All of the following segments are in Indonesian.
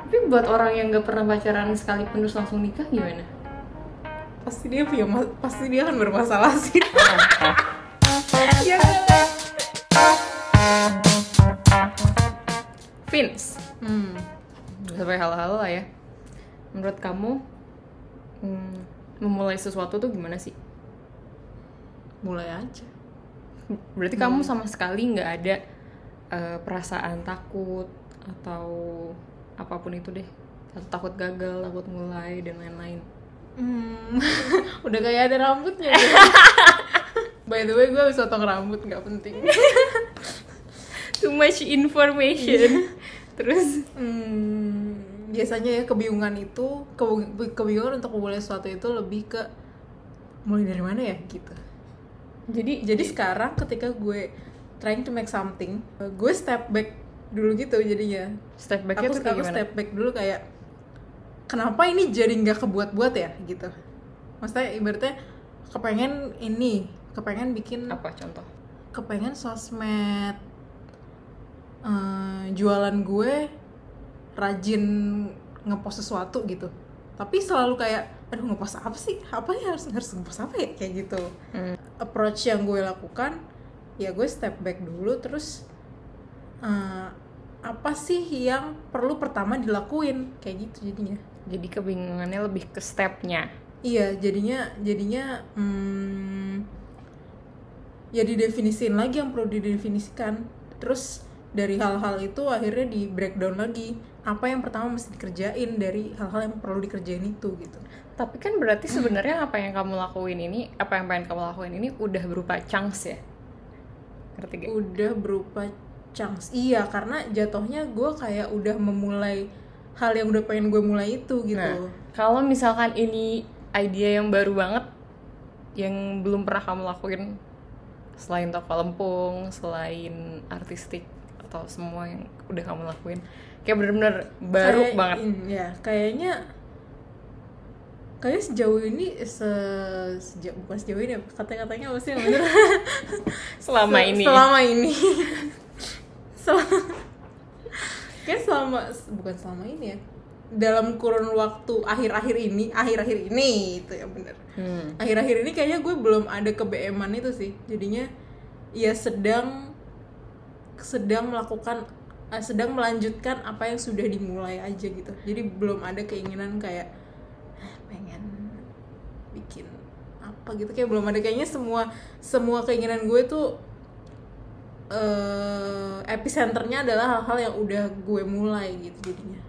Tapi buat orang yang nggak pernah pacaran sekali terus langsung nikah gimana? Pasti dia akan bermasalah sih. Ya Vince, sampai hal-hal lah ya. Menurut kamu memulai sesuatu tuh gimana sih? mulai aja. Berarti kamu sama sekali nggak ada perasaan takut atau apapun itu deh, atau takut gagal, takut mulai dan lain-lain? Udah kayak ada rambutnya gitu. By the way, gue habis potong rambut, nggak penting. Too much information. Terus biasanya ya kebingungan untuk memulai sesuatu itu lebih ke mulai dari mana ya gitu. Jadi sekarang ketika gue trying to make something, gue step back dulu gitu jadinya. Step back-nya tuh kayak Aku gimana? step back dulu kayak kenapa ini jadi nggak kebuat-buat ya gitu. Maksudnya ibaratnya kepengen bikin Apa contoh? kepengen sosmed, jualan gue rajin ngepost sesuatu gitu, tapi selalu kayak aduh ngepost apa sih, apa ya harus ngepost apa ya kayak gitu. Approach yang gue lakukan ya gue step back dulu, terus apa sih yang perlu pertama dilakuin kayak gitu jadinya. Jadi kebingungannya lebih ke stepnya. Iya, jadinya ya didefinisiin lagi yang perlu didefinisikan. Terus dari hal-hal itu akhirnya di breakdown lagi apa yang pertama mesti dikerjain dari hal-hal yang perlu dikerjain itu gitu. Tapi kan berarti sebenarnya apa yang kamu lakuin ini, apa yang pengen kamu lakuin ini udah berupa chunks ya? Ngerti gak? Udah berupa chunks. Iya, karena jatuhnya gue kayak udah memulai hal yang udah pengen gue mulai itu gitu. Nah, kalau misalkan ini idea yang baru banget, yang belum pernah kamu lakuin selain toko lempung, selain artistik atau semua yang udah kamu lakuin, kayak bener-bener baru banget. Ya, kayaknya sejauh ini bukan sejauh ini, kata-katanya apa sih yang bener? Selama ini kayak bukan selama ini ya, dalam kurun waktu akhir-akhir ini itu ya bener. Akhir-akhir ini kayaknya gue belum ada ke-BM-an itu sih, jadinya ya sedang melanjutkan apa yang sudah dimulai aja gitu. Jadi belum ada keinginan kayak pengen bikin apa gitu, kayak belum ada. Kayaknya semua keinginan gue tuh epicenternya adalah hal-hal yang udah gue mulai gitu jadinya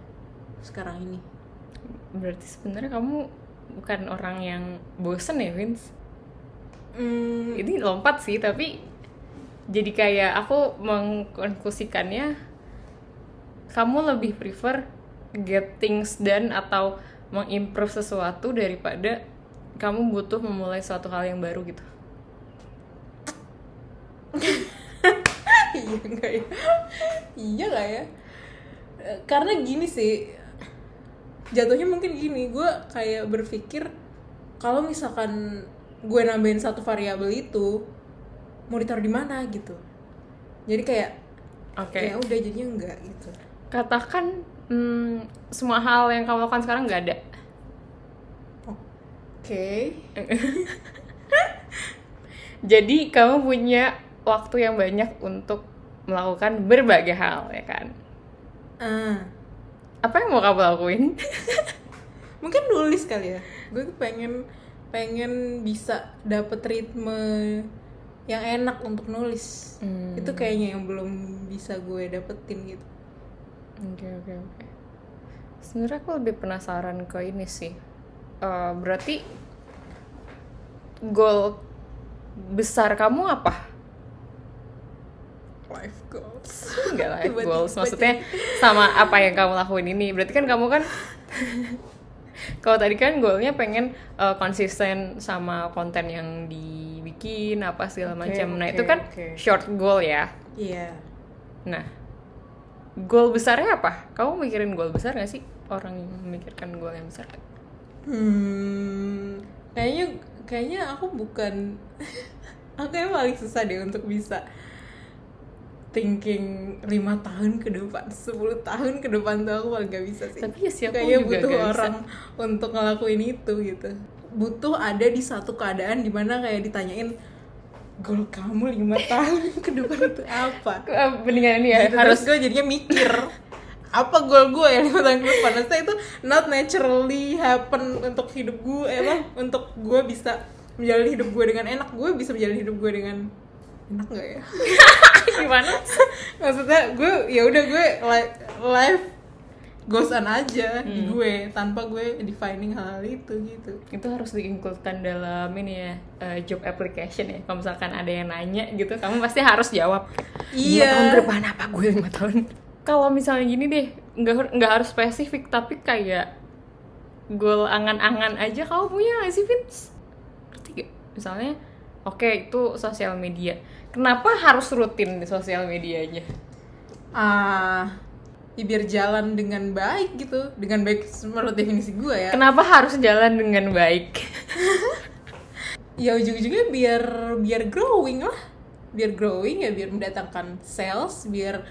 sekarang ini. Berarti sebenarnya kamu bukan orang yang bosen ya, Vince? Ini lompat sih, tapi jadi kayak aku mengkonklusikannya kamu lebih prefer get things done atau mengimprove sesuatu daripada kamu butuh memulai suatu hal yang baru gitu. Iya nggak ya? Iya nggak ya? Karena gini sih, jatuhnya mungkin gini, gue kayak berpikir kalau misalkan gue nambahin satu variabel itu mau ditaruh di mana gitu. Jadi kayak ya udah jadinya enggak gitu. Katakan semua hal yang kamu lakukan sekarang nggak ada. Oke. Jadi kamu punya waktu yang banyak untuk melakukan berbagai hal, ya kan? Apa yang mau kamu lakuin? Mungkin nulis kali ya. Gue pengen bisa dapet ritme yang enak untuk nulis. Itu kayaknya yang belum bisa gue dapetin gitu. Oke. Sebenarnya aku lebih penasaran ke ini sih. Berarti goal besar kamu apa? Life goals. Enggak life goals, maksudnya sama apa yang kamu lakuin ini. Berarti kan kamu kan kalau tadi kan goalnya pengen konsisten sama konten yang dibikin apa segala macam. Nah, itu kan short goal ya. Iya. Nah, goal besarnya apa? Kamu mikirin goal besar gak sih? Orang yang memikirkan goal yang besar? Kayaknya aku bukan aku yang paling susah deh untuk bisa thinking 5 tahun ke depan, 10 tahun ke depan tuh aku paling gak bisa sih. Tapi ya siapa kayaknya juga butuh gak orang bisa untuk ngelakuin itu gitu. Butuh ada di satu keadaan dimana kayak ditanyain goal kamu 5 tahun ke depan itu apa. Mendingan ini ya Gitu, harus terus gue jadinya mikir apa goal gue ya 5 tahun ke depan. Maksudnya itu not naturally happen untuk hidup gue, untuk gue bisa menjalani hidup gue dengan enak. Gue bisa menjalani hidup gue dengan enak nggak ya? gimana? Maksudnya gue ya udah gue life goes on aja di gue tanpa gue defining hal itu gitu. Itu harus diinkludkan dalam ini ya, job application ya. Kalau misalkan ada yang nanya gitu, kamu pasti harus jawab. 5 tahun ke depan apa gue 5 tahun? Kalau misalnya gini deh, nggak harus spesifik, tapi kayak goal angan-angan aja kamu punya nggak sih, Vince? Ngerti gak? Misalnya, oke, itu sosial media. Kenapa harus rutin di sosial medianya? Ya biar jalan dengan baik gitu. Dengan baik menurut definisi gue ya. Kenapa harus jalan dengan baik? Ya ujung-ujungnya biar growing lah. Biar growing ya, biar mendatangkan sales, biar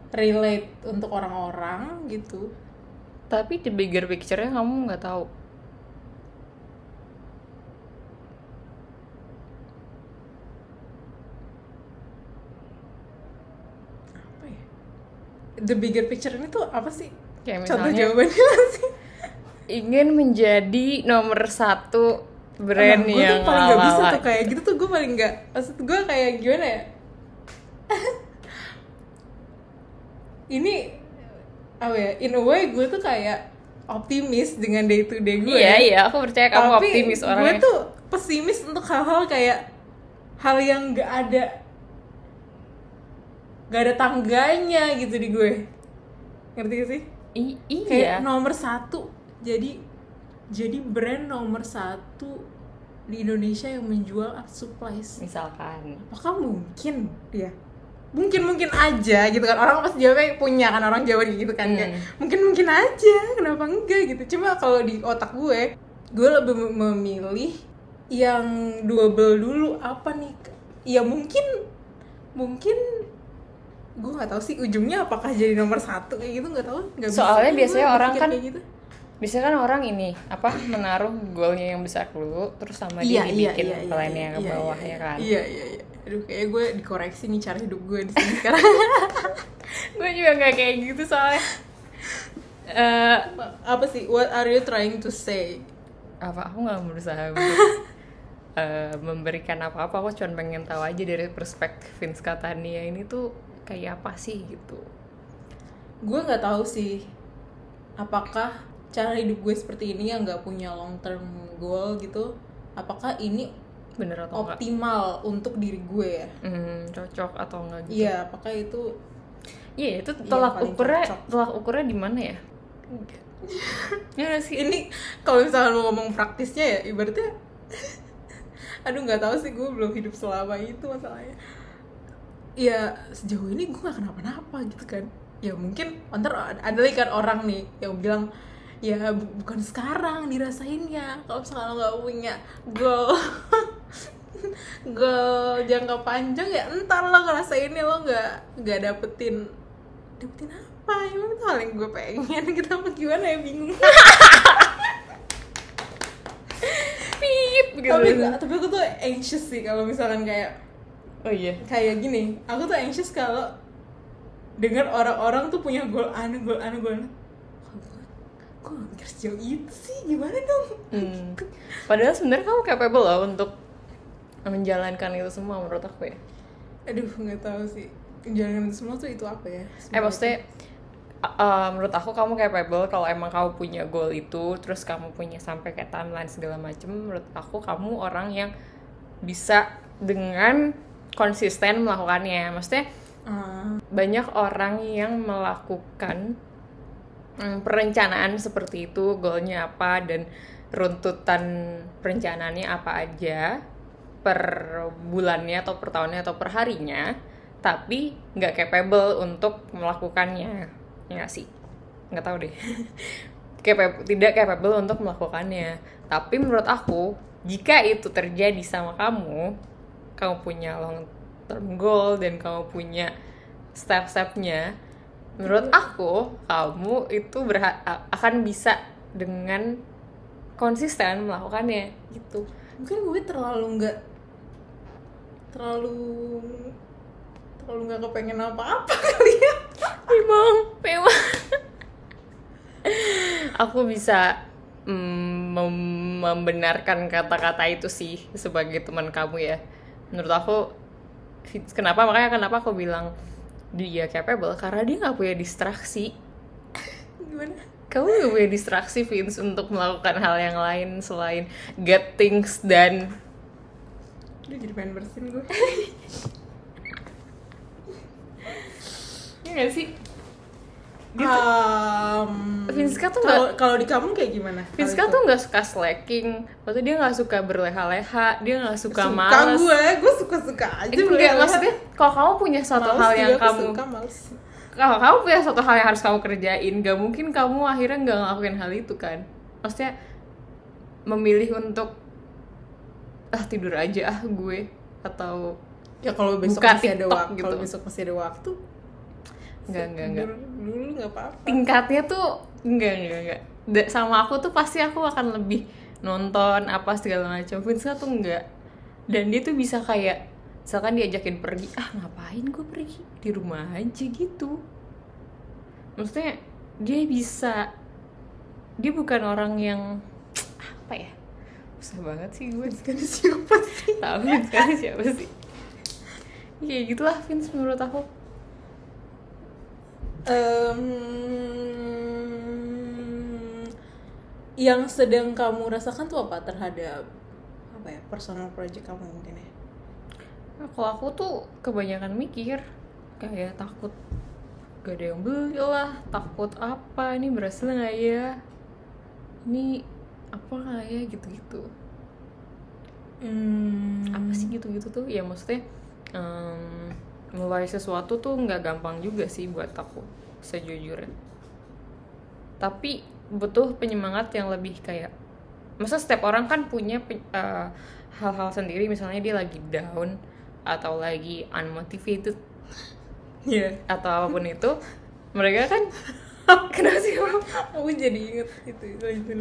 relate untuk orang-orang gitu. Tapi the bigger picture-nya kamu nggak tahu. Apa ya? The bigger picture ini tuh apa sih? Kayak Contoh misalnya jawabannya apa sih? ingin menjadi nomor 1 brand gue yang tuh paling gak bisa lalala. tuh kayak gitu tuh. Gue paling gak, maksud gue kayak gimana ya? Ini apa ya? In a way gue tuh kayak optimis dengan day to day gue. Iya, aku percaya kamu Tapi optimis gue orangnya. tuh pesimis untuk hal-hal kayak hal yang gak ada tangganya gitu di gue. Ngerti gak sih? Kayak Iya. nomor 1. Jadi brand nomor 1 di Indonesia yang menjual art supplies. Misalkan. Apakah mungkin dia? Mungkin aja gitu kan. Orang pasti jawabnya punya kan, orang jawab gitu kan. Kayak, mungkin aja, kenapa enggak gitu. Cuma kalau di otak gue lebih memilih yang doable dulu. Apa nih? Ya mungkin gue nggak tahu sih ujungnya apakah jadi nomor 1 kayak gitu, nggak tahu. Soalnya biasanya orang kan gitu. Biasanya kan orang ini menaruh goalnya yang besar dulu, terus sama dia dibikin plan-nya ke bawah ya kan. Iya. Aduh, kayaknya gue dikoreksi nih cara hidup gue di sini sekarang. Gue juga nggak kayak gitu soalnya. Apa sih? What are you trying to say? Aku nggak berusaha untuk memberikan apa-apa. Aku cuma pengen tahu aja dari perspektif Vince Catania ini tuh kayak apa sih gitu. Gue nggak tahu sih. Apakah cara hidup gue seperti ini yang nggak punya long term goal gitu? Apakah ini Bener atau enggak? optimal untuk diri gue ya? Cocok atau enggak gitu? Iya, apakah itu? Iya, itu tolak paling ukurnya di mana ya? Ya nggak sih. Ini kalau misalnya mau ngomong praktisnya ya, ibaratnya, aduh nggak tahu sih, gue belum hidup selama itu masalahnya. Ya sejauh ini gue nggak kenapa-napa gitu kan. Ya mungkin ntar ada lagi kan orang nih yang bilang, ya bukan sekarang dirasainnya. Kalau misalnya lo nggak punya goal jangka panjang ya entar lo ngerasainnya, lo nggak dapetin apa emang itu hal yang gue pengen gitu. Apa gimana ya, bingung. Pip gitu. tapi aku tuh anxious sih kalau misalkan kayak, oh iya, kayak gini. Aku tuh anxious kalau dengar orang-orang tuh punya goal anu. Gue gak mikir sejauh itu sih, gimana dong? Padahal sebenarnya kamu capable loh untuk menjalankan itu semua menurut aku ya. Aduh, nggak tahu sih menjalankan itu semua tuh itu apa ya? Maksudnya menurut aku kamu capable kalau emang kamu punya goal itu, terus kamu punya sampai kayak timeline segala macem. Menurut aku kamu orang yang bisa dengan konsisten melakukannya. Maksudnya banyak orang yang melakukan perencanaan seperti itu, goalnya apa dan runtutan perencanaannya apa aja per bulannya atau per tahunnya atau per harinya, tapi nggak capable untuk melakukannya, ya nggak sih? Nggak tahu deh. Tidak capable untuk melakukannya. Tapi menurut aku, jika itu terjadi sama kamu punya long term goal dan kamu punya step-stepnya, menurut aku kamu itu akan bisa dengan konsisten melakukannya gitu. Mungkin gue terlalu nggak kepengen apa-apa kali ya. memang aku bisa membenarkan kata-kata itu sih sebagai teman kamu ya. Menurut aku kenapa aku bilang dia capable, karena dia nggak punya distraksi. Gimana? Kamu gak punya distraksi, Vince, untuk melakukan hal yang lain selain get things done. Dia jadi pengen bersin gue. Iya gak sih? Gitu. Vinska tuh kalau di kamu kayak gimana? Vinska tuh nggak suka slacking, maksudnya dia nggak suka berleha-leha, dia nggak suka malas. Gue suka aja. Enggak, maksudnya kalau kamu punya suatu hal yang kalau kamu punya suatu hal yang harus kamu kerjain, gak mungkin kamu akhirnya nggak ngelakuin hal itu kan? Maksudnya memilih untuk tidur aja gue, atau ya kalau besok buka masih ada TikTok waktu, gitu. Kalau besok masih ada waktu, enggak. Dulu nggak apa-apa. Tingkatnya tuh enggak. Sama aku tuh pasti aku akan lebih nonton apa segala macam. Vinska tuh enggak. Dan dia tuh bisa kayak misalkan diajakin pergi, ngapain gue pergi, di rumah aja gitu. Maksudnya dia bukan orang yang apa ya, susah banget sih gue. Sekarang siapa sih? Tahu sekarang siapa sih? Kayak gitulah Vince menurut aku. Yang sedang kamu rasakan tuh apa terhadap apa ya, personal project kamu mungkin ya? Kalau aku tuh kebanyakan mikir, kayak takut gak ada yang beli lah, takut apa, ini berhasil nggak ya, ini apa nggak ya, gitu-gitu. Apa sih gitu-gitu tuh? Ya maksudnya mulai sesuatu tuh nggak gampang juga sih buat aku sejujurnya. Tapi butuh penyemangat yang lebih kayak, masa setiap orang kan punya hal-hal sendiri, misalnya dia lagi down atau lagi unmotivated, atau apapun itu, mereka kan kenapa sih? Aku jadi inget itu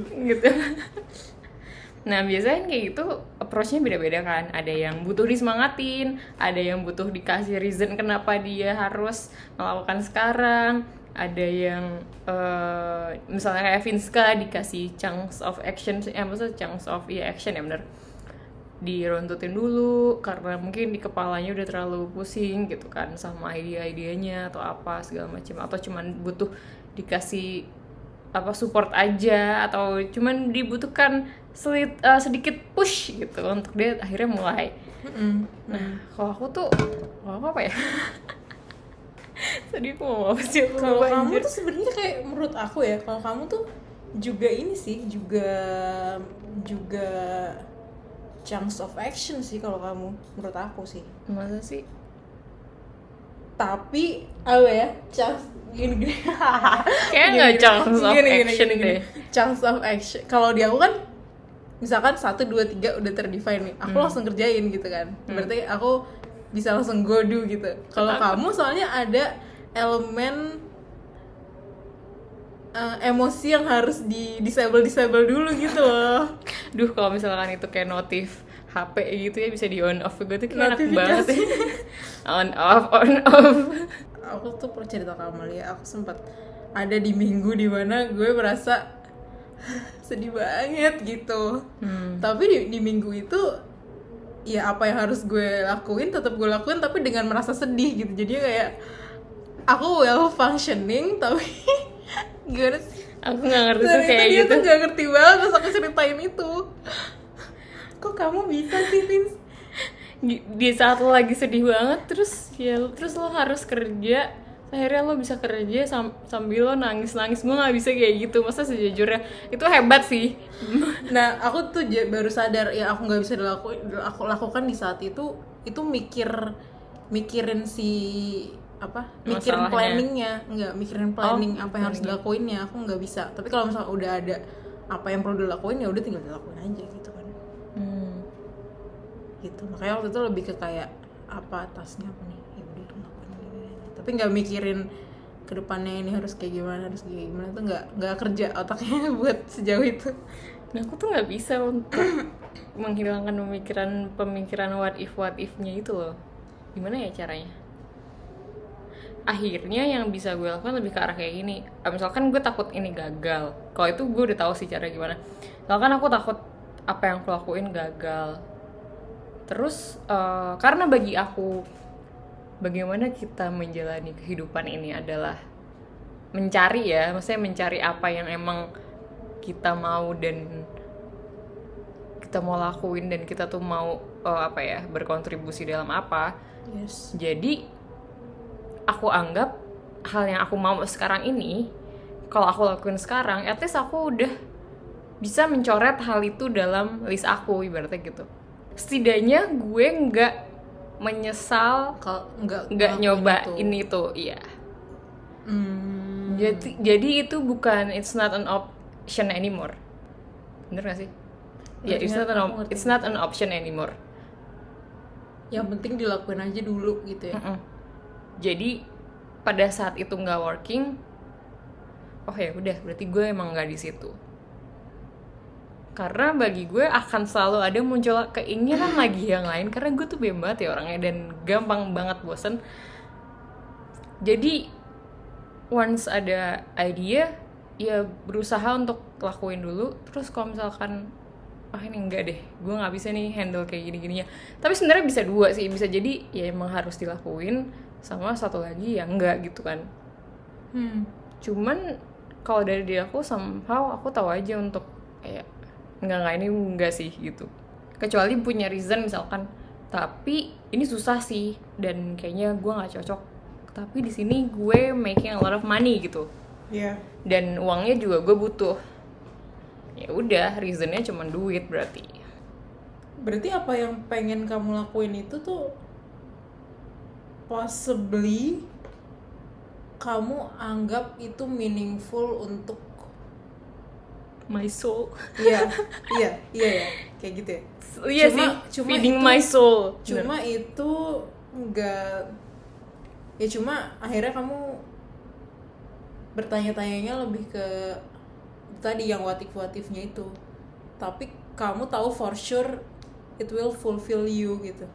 Gitu. Nah biasanya kayak gitu approach-nya beda-beda kan. Ada yang butuh disemangatin, ada yang butuh dikasih reason kenapa dia harus melakukan sekarang, ada yang misalnya kayak Vinska dikasih chunks of action, maksudnya chunks of action ya bener, diruntutin dulu karena mungkin di kepalanya udah terlalu pusing gitu kan sama ide-idenya atau apa segala macam, atau cuman butuh dikasih support aja, atau cuman dibutuhkan sedikit push gitu untuk dia akhirnya mulai. Nah kalau aku apa ya? Tadi aku mau apa sih? Kalau kamu tuh sebenarnya kayak menurut aku ya, kalau kamu tuh juga ini sih, juga chunks of action sih kalau kamu, menurut aku sih. Masa sih? Tapi apa ya, chunks gini kayak nggak chunks of action deh. Chunks of action kalau di aku kan misalkan 1, 2, 3 udah terdefine nih, aku langsung kerjain gitu kan, berarti aku bisa langsung go do gitu. Kalau kamu soalnya ada elemen emosi yang harus di disable dulu gitu loh. Duh, kalau misalkan itu kayak notif HP gitu ya, bisa di on off, gue tuh kayak enak banget ya. on off. Aku tuh perlu cerita ke Amalia, aku sempat ada di minggu dimana gue merasa sedih banget gitu. Tapi di minggu itu ya apa yang harus gue lakuin tetap gue lakuin, tapi dengan merasa sedih gitu. Jadi kayak aku well functioning tapi gimana sih? Aku nggak ngerti tuh kayak dia gitu. Tuh nggak ngerti banget pas aku ceritain itu. Kok kamu bisa sih, Vince? Di saat lo lagi sedih banget, terus lo harus kerja, akhirnya lo bisa kerja sambil lo nangis. Gue nggak bisa kayak gitu. Masa sejujurnya itu hebat sih. Nah aku tuh baru sadar ya, aku nggak bisa aku lakukan di saat itu mikirin si apa, mikirin masalahnya. planningnya, nggak mikirin planning apa yang harus planning. dilakuinnya, aku nggak bisa. Tapi kalau misalnya udah ada apa yang perlu dilakuin, ya udah tinggal dilakuin aja gitu kan. Gitu, makanya waktu itu lebih ke kayak apa tasnya apa nih, ya udah lakuin. Tapi tapi nggak mikirin kedepannya ini harus kayak gimana tuh nggak kerja otaknya buat sejauh itu. Nah aku tuh nggak bisa untuk menghilangkan pemikiran what if-nya itu loh. Gimana ya caranya? Akhirnya yang bisa gue lakukan lebih ke arah kayak gini. Misalkan gue takut ini gagal. Kalau itu gue udah tahu sih cara gimana. Misalkan aku takut apa yang aku lakuin gagal. Terus karena bagi aku bagaimana kita menjalani kehidupan ini adalah mencari ya, maksudnya mencari apa yang emang kita mau dan kita mau lakuin dan kita tuh mau berkontribusi dalam apa. Yes. Jadi aku anggap hal yang aku mau sekarang ini, kalau aku lakuin sekarang, at least aku udah bisa mencoret hal itu dalam list aku, ibaratnya gitu. Setidaknya gue nggak menyesal kalau nggak nyoba ini tuh, iya. Jadi itu bukan, it's not an option anymore. Bener gak sih? Ya, it's not an option anymore. Yang penting dilakuin aja dulu gitu ya. Jadi pada saat itu nggak working, oh ya udah, berarti gue emang nggak di situ. Karena bagi gue akan selalu ada muncul keinginan lagi yang lain, karena gue tuh bem banget ya orangnya dan gampang banget bosen. Jadi once ada idea, ya berusaha untuk lakuin dulu. Terus kalau misalkan ini enggak deh, gue nggak bisa nih handle kayak gini-gininya. Tapi sebenarnya bisa dua sih, bisa jadi ya emang harus dilakuin, sama satu lagi ya enggak gitu kan. Cuman kalau dari diri aku somehow aku tahu aja untuk kayak enggak ini enggak sih gitu. Kecuali punya reason misalkan, tapi ini susah sih dan kayaknya gue nggak cocok. Tapi di sini gue making a lot of money gitu. Iya. Dan uangnya juga gue butuh. Ya udah, reasonnya cuma duit berarti. Berarti apa yang pengen kamu lakuin itu tuh possibly kamu anggap itu meaningful untuk My soul. Iya, kayak gitu ya. Iya sih, feeding my soul. Cuma itu enggak, ya cuma akhirnya kamu bertanya-tanyanya lebih ke tadi yang what if-nya itu. Tapi kamu tahu for sure it will fulfill you gitu.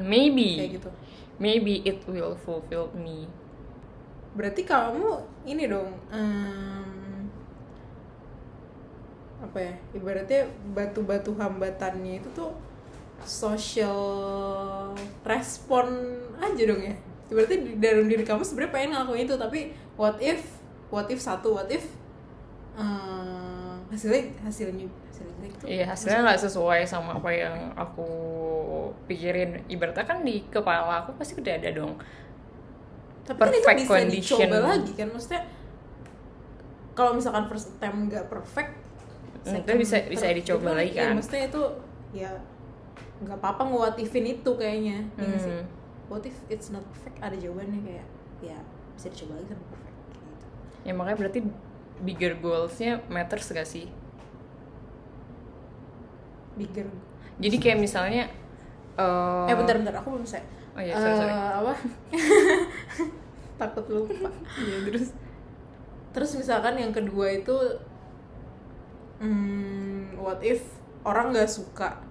Maybe. Kayak gitu. Maybe it will fulfill me. Berarti kamu ini dong, apa ya, ibaratnya batu-batu hambatannya itu tuh social respon aja dong ya. Ibaratnya di dalam diri kamu sebenarnya pengen ngelakuin itu, tapi what if hasilnya itu. Iya, hasilnya nggak sesuai sama apa yang aku pikirin. Ibaratnya kan di kepala aku pasti udah ada dong. Tapi perfect kan itu bisa condition. Dicoba lagi kan, maksudnya kalau misalkan first time nggak perfect, itu bisa dicoba lagi kan. Ya, maksudnya itu ya nggak apa-apa nge-what-if-in itu kayaknya. Ya sih. What if it's not perfect, ada jawabannya, kayak ya bisa dicoba lagi sampai perfect gitu. Ya makanya berarti bigger goals-nya matters gak sih? Bigger. Jadi kayak misalnya bentar aku belum selesai. Oh iya, sorry. Apa? Takut lupa. Iya, Terus misalkan yang kedua itu what if orang nggak suka,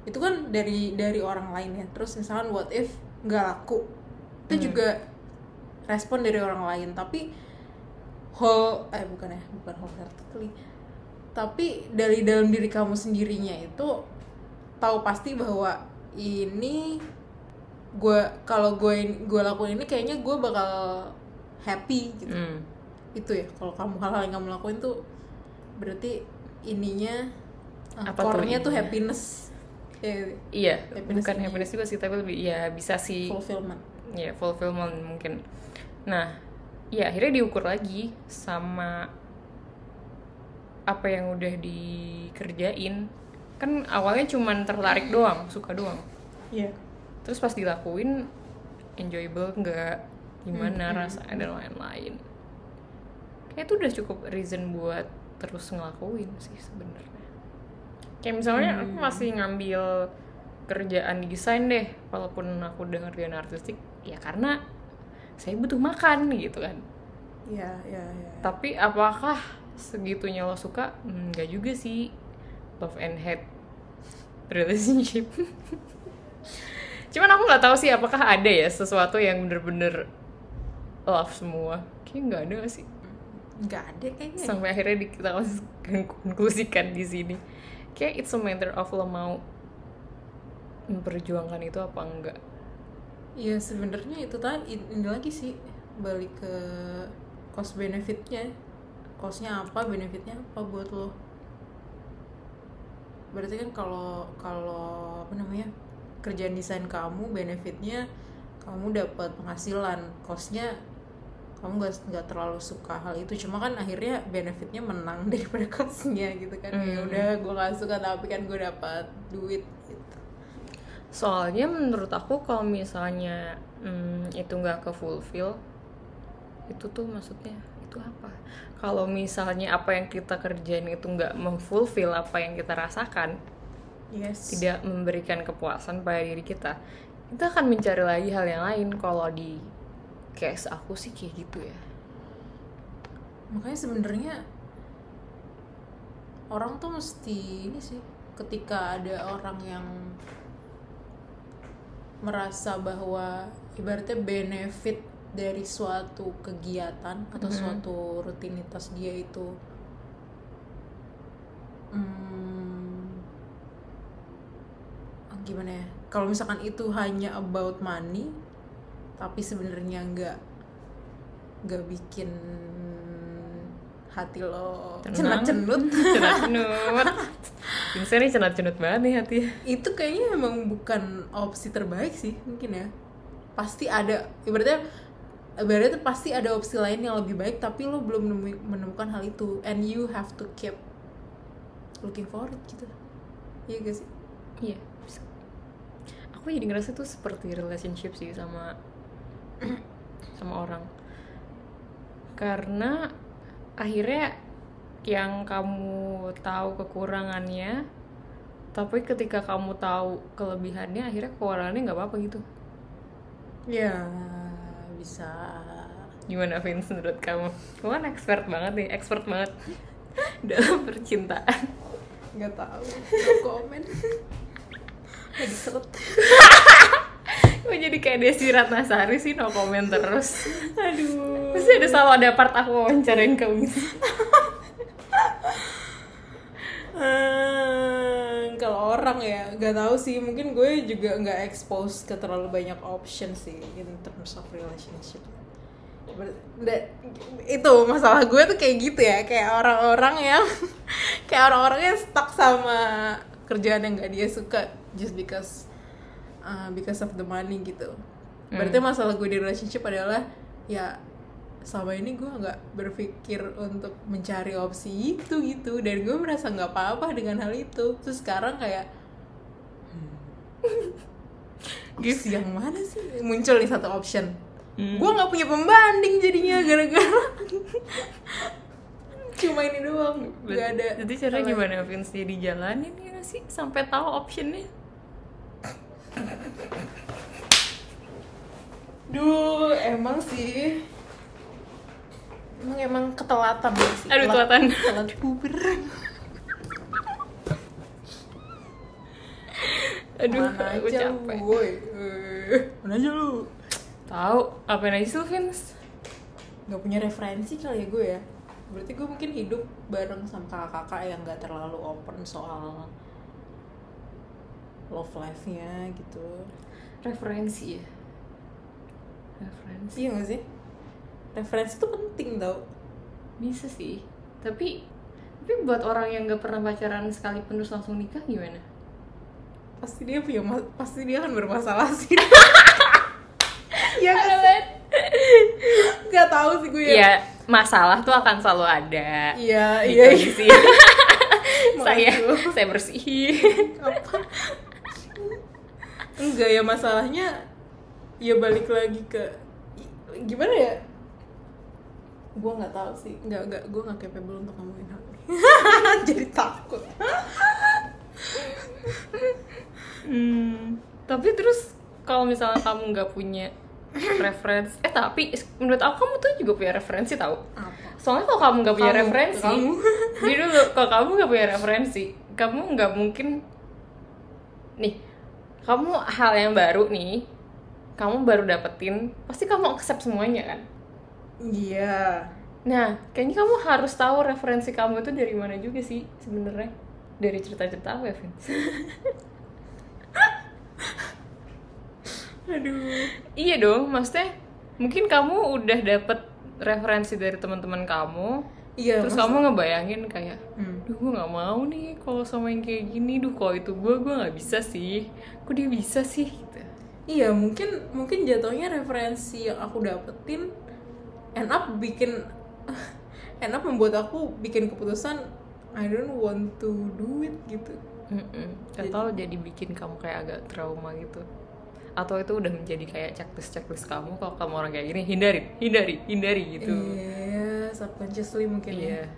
itu kan dari orang lain ya. Terus misalkan what if nggak laku, itu juga respon dari orang lain. Tapi bukan wholeheartedly, tapi dari dalam diri kamu sendirinya itu tahu pasti bahwa ini kalau gue lakuin ini kayaknya gue bakal happy gitu. Itu ya, kalau hal-hal yang kamu lakuin tuh berarti ininya core-nya tuh happiness. Iya, bukan happiness juga sih, tapi lebih ya bisa sih fulfillment. Ya, fulfillment mungkin. Nah, ya akhirnya diukur lagi sama apa yang udah dikerjain. Kan awalnya cuman tertarik doang, suka doang. Iya. Terus pas dilakuin enjoyable nggak, gimana rasanya dan lain-lain. Kayak itu udah cukup reason buat terus ngelakuin sih sebenarnya. Kayak misalnya aku masih ngambil kerjaan desain deh, walaupun aku udah ngerjain artistik, ya karena saya butuh makan gitu kan. Ya. Tapi apakah segitunya lo suka? Nggak juga sih. Love and hate relationship. Cuman aku nggak tahu sih apakah ada ya sesuatu yang bener-bener love semua. Kayaknya nggak ada gak sih? Nggak ada kayaknya. Sampai akhirnya kita konklusikan di sini. Kayak it's a matter of lo mau memperjuangkan itu apa enggak. Iya sebenarnya itu tadi ini lagi sih, balik ke cost benefitnya. Costnya apa, benefitnya apa buat lo. Berarti kan kalau apa namanya, kerjaan desain kamu benefitnya kamu dapat penghasilan, costnya kamu nggak terlalu suka hal itu, cuma kan akhirnya benefitnya menang daripada costnya gitu kan. Ya udah gue nggak suka tapi kan gue dapat duit gitu. Soalnya menurut aku kalau misalnya itu nggak ke fulfill, itu tuh maksudnya itu apa? Kalau misalnya apa yang kita kerjain itu nggak memfulfill apa yang kita rasakan, tidak memberikan kepuasan pada diri kita akan mencari lagi hal yang lain. Kalau di case aku sih kayak gitu ya. Makanya sebenarnya orang tuh mesti ini sih, ketika ada orang yang merasa bahwa ibaratnya benefit dari suatu kegiatan atau suatu rutinitas dia itu gimana ya, kalau misalkan itu hanya about money tapi sebenarnya nggak bikin hati lo cenut-cenut. Ini cenut-cenut banget nih hati. Itu kayaknya emang bukan opsi terbaik sih mungkin ya. Pasti ada, ibaratnya pasti ada opsi lain yang lebih baik tapi lo belum menemukan hal itu, and you have to keep looking for it gitu. Iya gak sih? Iya. Aku jadi ngerasa tuh seperti relationship sih sama orang. Karena akhirnya yang kamu tahu kekurangannya, tapi ketika kamu tahu kelebihannya, akhirnya kekurangannya nggak apa-apa gitu. Ya bisa. Gimana Vince menurut kamu? Kamu kan expert banget dalam percintaan. Nggak tahu, no comment. Lagi seret. Kok jadi kayak Desi Ratnasari sih, no comment terus. Aduh. Pasti selalu ada part aku wawancarain kamu gitu. Kalau orang ya nggak tahu sih, mungkin gue juga nggak expose ke terlalu banyak option sih in terms of relationship. Itu masalah gue tuh kayak gitu ya, kayak orang-orang yang stuck sama kerjaan yang nggak dia suka just because of the money gitu. Berarti masalah gue di relationship adalah ya selama ini gue nggak berpikir untuk mencari opsi itu gitu, dan gue merasa nggak apa-apa dengan hal itu. Terus sekarang kayak opsi yang mana sih, muncul nih satu option. Gue nggak punya pembanding jadinya gara-gara cuma ini doang, nggak ada. Jadi cara gimana Vince dijalanin ya sih sampai tahu optionnya? Duh, emang sih. Emang ketelatan sih. Aduh, telat puber. Aduh, mana aku aja capek. Mana aja lu? Tahu, apain aja sih lu, Vince? Gak punya referensi kali ya gue ya. Berarti gue mungkin hidup bareng sama kakak-kakak yang gak terlalu open soal love life-nya gitu. Referensi ya? Referensi? Iya gak sih? Referensi tuh penting tau. Bisa sih. Tapi buat orang yang gak pernah pacaran sekalipun terus langsung nikah gimana? Pasti dia akan bermasalah sih. Iya kan? Gak tahu sih gue ya. Iya, masalah tuh akan selalu ada. Iya, gitu sih. saya bersihin. Apa? Enggak ya, masalahnya ya balik lagi ke gimana ya? Gue nggak tahu sih. Gue nggak capable untuk ngomongin hal ini. Jadi takut. Tapi terus kalau misalnya kamu nggak punya referensi. Tapi menurut aku kamu tuh juga punya referensi tau. Apa? Soalnya kalau kamu nggak punya referensi, kamu. jadi dulu kalau kamu nggak punya referensi, kamu nggak mungkin nih. Kamu hal yang baru nih, kamu baru dapetin, pasti kamu accept semuanya kan? Iya. Nah, kayaknya kamu harus tahu referensi kamu itu dari mana juga sih sebenarnya. Dari cerita-cerita aku ya, Vince. Aduh. Iya dong, maksudnya mungkin kamu udah dapet referensi dari teman-teman kamu, Iya. terus kamu ngebayangin kayak, duh gue nggak mau nih kalau sama yang kayak gini, duh kalau itu gue nggak bisa sih, kok dia bisa sih gitu. Iya, mungkin jatuhnya referensi yang aku dapetin end up membuat aku bikin keputusan I don't want to do it gitu. Atau jadi bikin kamu kayak agak trauma gitu. Atau itu udah menjadi kayak checklist kamu, kalau kamu orang kayak gini hindari gitu. Iya, subconsciously mungkin. Iya.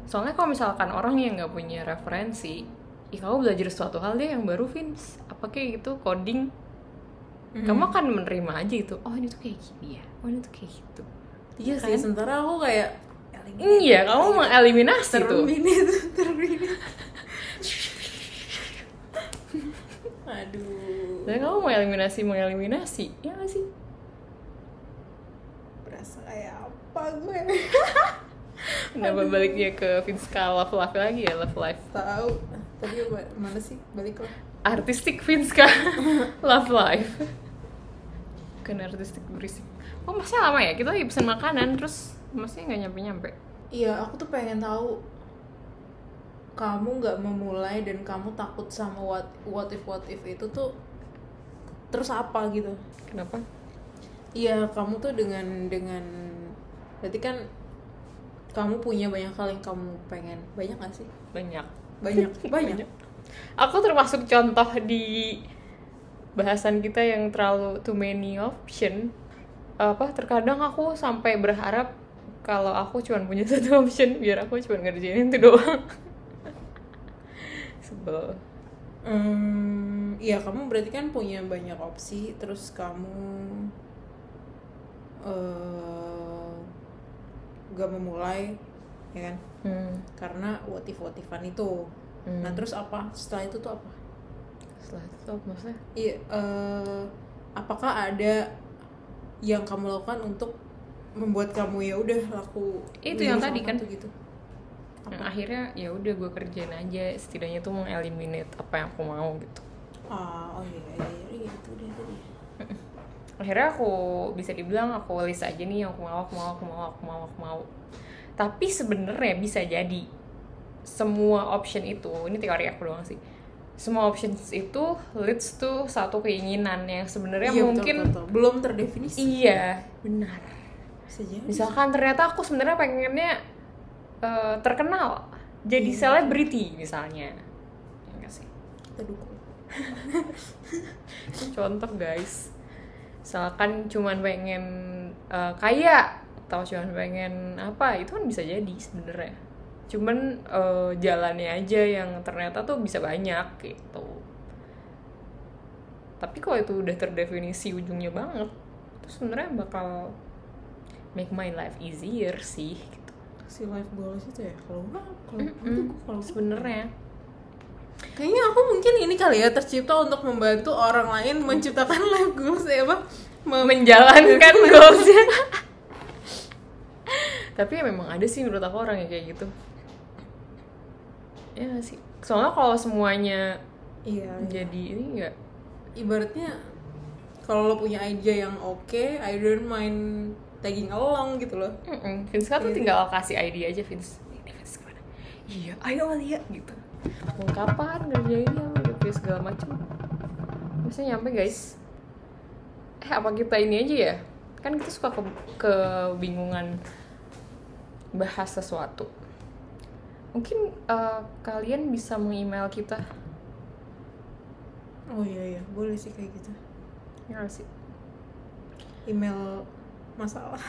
Soalnya kalau misalkan orang yang nggak punya referensi, kamu belajar suatu hal deh yang baru, Vince, apa kayak gitu, coding, kamu akan menerima aja itu. Oh ini tuh kayak gini ya, oh ini tuh kayak gitu. Iya sih, sementara aku kayak iya, kamu mengeliminasi tuh. Terminate. Aduh. Dan kamu mengeliminasi, ya nggak sih? Berasa kayak apa gue? Kenapa baliknya ke Vinska Love Life lagi ya, Love Life? Tahu. Tadi mana sih? Balik lah. Artistik Vinska Love Life. Bukan artistik berisik. Oh masnya lama ya? Kita lagi pesen makanan terus masnya nggak nyampe. Iya, aku tuh pengen tahu kamu nggak memulai dan kamu takut sama what if itu tuh terus apa gitu? Kenapa? Iya, kamu tuh dengan berarti kan kamu punya banyak hal yang kamu pengen. Banyak nggak sih? Banyak. Aku termasuk contoh di bahasan kita yang terlalu too many option. Terkadang aku sampai berharap kalau aku cuma punya satu option, biar aku cuma ngerjain itu doang. Sebel. Iya, kamu berarti kan punya banyak opsi, terus kamu gak memulai, ya kan? Karena what if-an itu. Nah terus apa? Setelah itu tuh apa? Setelah itu tuh apa maksudnya? Iya, apakah ada yang kamu lakukan untuk membuat kamu ya udah laku itu yang tadi kan gitu. Yang akhirnya ya udah gue kerjain aja, setidaknya tuh mengeliminate apa yang aku mau gitu. Iya itu dia tadi. Akhirnya aku bisa dibilang aku list aja nih yang aku mau. Tapi sebenarnya bisa jadi semua option itu, ini teori aku doang sih, semua options itu leads to satu keinginan yang sebenarnya mungkin betul. Belum terdefinisi. Iya, benar. Misalkan ternyata aku sebenarnya pengennya terkenal, jadi selebriti misalnya, enggak sih? Kita dukung. Contoh guys, misalkan cuman pengen kaya atau cuman pengen apa, itu kan bisa jadi sebenarnya. Cuman jalannya aja yang ternyata tuh bisa banyak gitu. Tapi kalau itu udah terdefinisi ujungnya banget, itu sebenarnya bakal make my life easier sih gitu. Si life goals itu ya, kalau sebenarnya kayaknya aku mungkin ini kali ya, tercipta untuk membantu orang lain menciptakan life goals ya, menjalankan goalsnya. Tapi ya memang ada sih menurut aku orang yang kayak gitu. Ya sih, soalnya kalau semuanya jadi ini enggak, ibaratnya kalau lo punya ide yang oke, I don't mind tagging along gitu loh. Vince kan tuh tinggal kasih ide aja, Vince. Ini Vince kemana? Iya, ayo lihat gitu. Mau kapan ngerjainnya, gitu segala macam. Maksudnya nyampe guys. Apa kita ini aja ya? Kan kita suka kebingungan bahas sesuatu. Mungkin kalian bisa meng-email kita. Oh iya, boleh sih kayak gitu. Ya sih. Email masalah.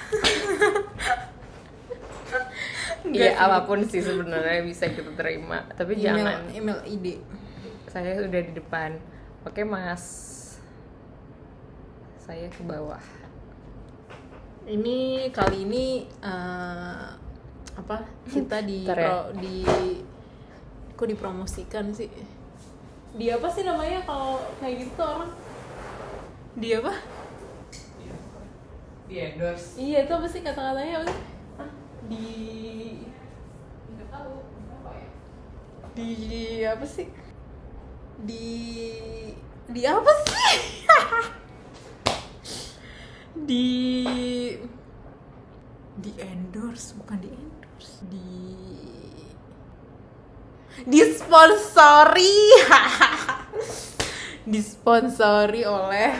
Iya, apapun sih sebenarnya bisa kita terima, tapi jangan email ide. Saya udah di depan. Oke, Mas. saya ke bawah. Ini kali ini apa kita kok dipromosikan sih? Di apa sih namanya kalau kayak gitu tuh orang? Di apa? Di endorse. Iya, itu apa sih kata-katanya apa sih? Di Nggak tahu apa ya. Di apa sih? Di apa sih? di endorse, bukan di endorse, disponsori oleh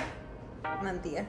nanti ya.